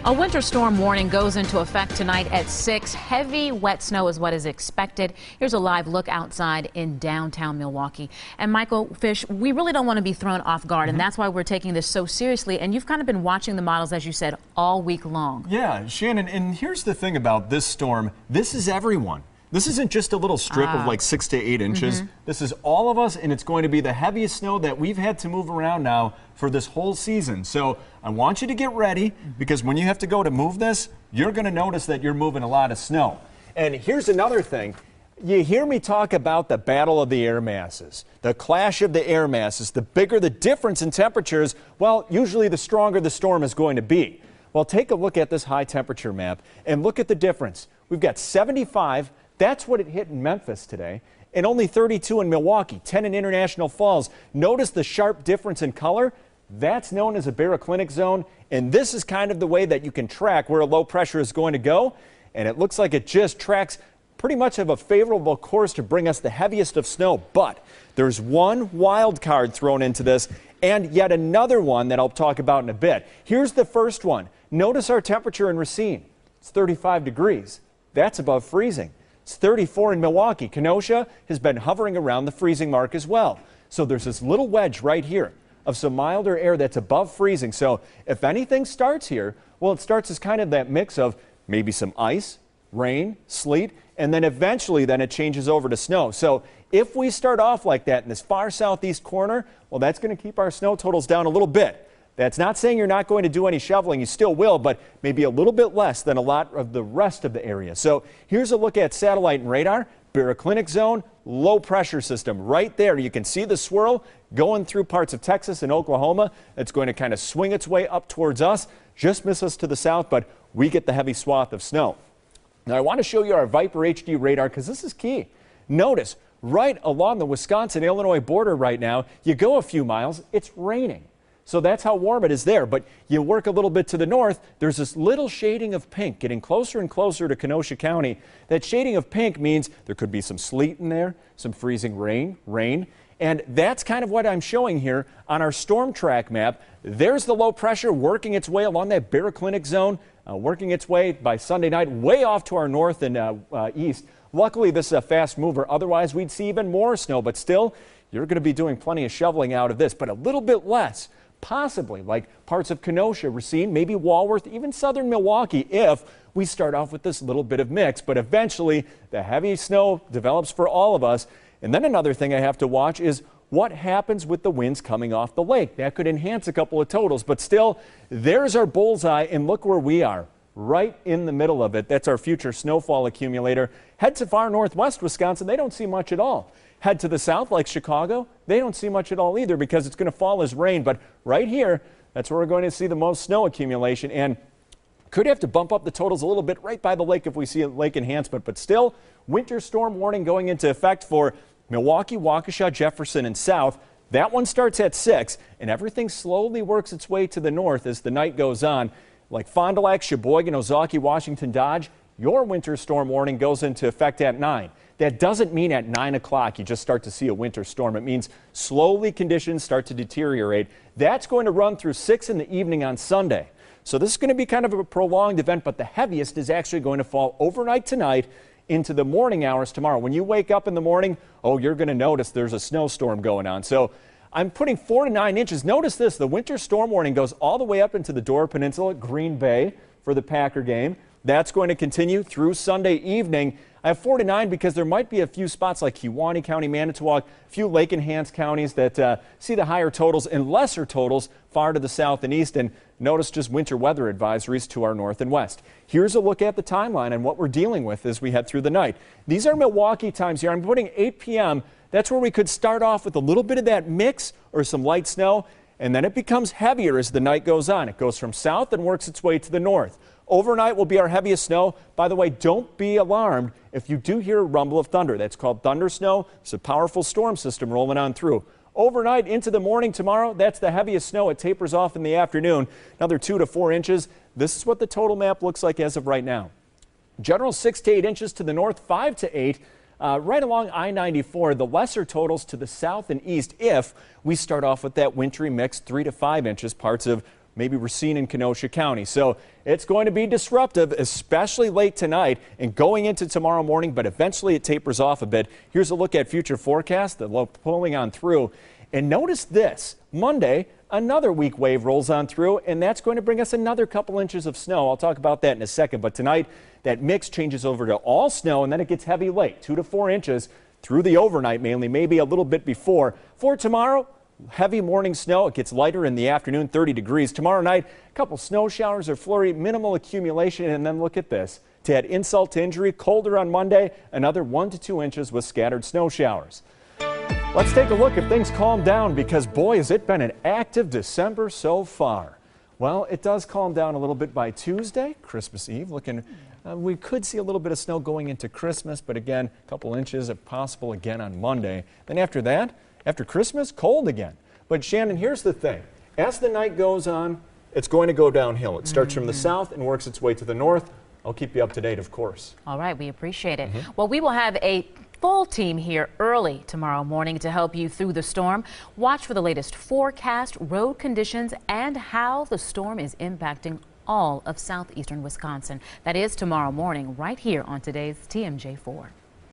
A winter storm warning goes into effect tonight at 6. Heavy, wet snow is what is expected. Here's a live look outside in downtown Milwaukee. And Michael Fish, we really don't want to be thrown off guard, and that's why we're taking this so seriously. And you've kind of been watching the models, as you said, all week long. Yeah, Shannon, and here's the thing about this storm. This is everyone. This isn't just a little strip of like 6 to 8 inches. This is all of us, and it's going to be the heaviest snow that we've had to move around now for this whole season. So I want you to get ready, because when you have to go to move this, you're going to notice that you're moving a lot of snow. And here's another thing. You hear me talk about the battle of the air masses, the clash of the air masses. The bigger the difference in temperatures, well, usually the stronger the storm is going to be. Well, take a look at this high temperature map and look at the difference. We've got 75. That's what it hit in Memphis today, and only 32 in Milwaukee, 10 in International Falls. Notice the sharp difference in color. That's known as a baroclinic zone, and this is kind of the way that you can track where a low pressure is going to go, and it looks like it just tracks pretty much of a favorable course to bring us the heaviest of snow. But there's one wild card thrown into this, and yet another one that I'll talk about in a bit. Here's the first one. Notice our temperature in Racine. It's 35 degrees. That's above freezing. It's 34 in Milwaukee. Kenosha has been hovering around the freezing mark as well. So there's this little wedge right here of some milder air that's above freezing. So if anything starts here, well, it starts as kind of that mix of maybe some ice, rain, sleet, and then eventually then it changes over to snow. So if we start off like that in this far southeast corner, well, that's going to keep our snow totals down a little bit. That's not saying you're not going to do any shoveling. You still will, but maybe a little bit less than a lot of the rest of the area. So here's a look at satellite and radar. Baroclinic zone, low pressure system right there. You can see the swirl going through parts of Texas and Oklahoma. It's going to kind of swing its way up towards us. Just miss us to the south, but we get the heavy swath of snow. Now I want to show you our Viper HD radar, because this is key. Notice right along the Wisconsin-Illinois border right now, you go a few miles, it's raining. So that's how warm it is there. But you work a little bit to the north, there's this little shading of pink getting closer and closer to Kenosha County. That shading of pink means there could be some sleet in there, some freezing rain. And that's kind of what I'm showing here on our storm track map. There's the low pressure working its way along that baroclinic zone, working its way by Sunday night way off to our north and east. Luckily, this is a fast mover. Otherwise, we'd see even more snow. But still, you're going to be doing plenty of shoveling out of this, but a little bit less. Possibly like parts of Kenosha, Racine, maybe Walworth, even southern Milwaukee, if we start off with this little bit of mix. But eventually the heavy snow develops for all of us. And then another thing I have to watch is what happens with the winds coming off the lake. That could enhance a couple of totals, but still, there's our bullseye, and look where we are, right in the middle of it. That's our future snowfall accumulator. Head to far northwest Wisconsin, they don't see much at all. Head to the south like Chicago, they don't see much at all either, because it's going to fall as rain. But right here, that's where we're going to see the most snow accumulation, and could have to bump up the totals a little bit right by the lake if we see a lake enhancement. But still, winter storm warning going into effect for Milwaukee, Waukesha, Jefferson, and south. That one starts at 6, and everything slowly works its way to the north as the night goes on. Like Fond du Lac, Sheboygan, Ozaukee, Washington, Dodge, your winter storm warning goes into effect at 9. That doesn't mean at 9 o'clock you just start to see a winter storm. It means slowly conditions start to deteriorate. That's going to run through 6 in the evening on Sunday. So this is going to be kind of a prolonged event, but the heaviest is actually going to fall overnight tonight into the morning hours tomorrow. When you wake up in the morning, oh, you're going to notice there's a snowstorm going on. So I'm putting 4 to 9 inches. Notice this, the winter storm warning goes all the way up into the Door Peninsula, Green Bay for the Packer game. That's going to continue through Sunday evening. I have 4 to 9 because there might be a few spots like Kewaunee County, Manitowoc, a few lake-enhanced counties that see the higher totals and lesser totals far to the south and east. And notice just winter weather advisories to our north and west. Here's a look at the timeline and what we're dealing with as we head through the night. These are Milwaukee times here. I'm putting 8 p.m. That's where we could start off with a little bit of that mix or some light snow, and then it becomes heavier as the night goes on. It goes from south and works its way to the north. Overnight will be our heaviest snow. By the way, don't be alarmed if you do hear a rumble of thunder. That's called thunder snow. It's a powerful storm system rolling on through. Overnight into the morning tomorrow, that's the heaviest snow. It tapers off in the afternoon, another 2 to 4 inches. This is what the total map looks like as of right now. General 6 to 8 inches to the north, 5 to 8. Right along I-94, the lesser totals to the south and east if we start off with that wintry mix, 3 to 5 inches, parts of maybe Racine and Kenosha County. So it's going to be disruptive, especially late tonight and going into tomorrow morning, but eventually it tapers off a bit. Here's a look at future forecast, the low pulling on through. And notice this, Monday, another weak wave rolls on through, and that's going to bring us another couple inches of snow. I'll talk about that in a second, but tonight that mix changes over to all snow, and then it gets heavy late, 2 to 4 inches through the overnight mainly, maybe a little bit before. For tomorrow, heavy morning snow. It gets lighter in the afternoon, 30 degrees. Tomorrow night, a couple snow showers or flurry, minimal accumulation. And then look at this. To add insult to injury, colder on Monday, another 1 to 2 inches with scattered snow showers. Let's take a look if things calm down, because boy, has it been an active December so far. Well, it does calm down a little bit by Tuesday, Christmas Eve. We could see a little bit of snow going into Christmas, but again, a couple inches if possible again on Monday. Then after that, after Christmas, cold again. But Shannon, here's the thing. As the night goes on, it's going to go downhill. It starts from the south and works its way to the north. I'll keep you up to date, of course. All right, we appreciate it. Well, we will have a full team here early tomorrow morning to help you through the storm. Watch for the latest forecast, road conditions, and how the storm is impacting all of southeastern Wisconsin. That is tomorrow morning right here on today's TMJ4.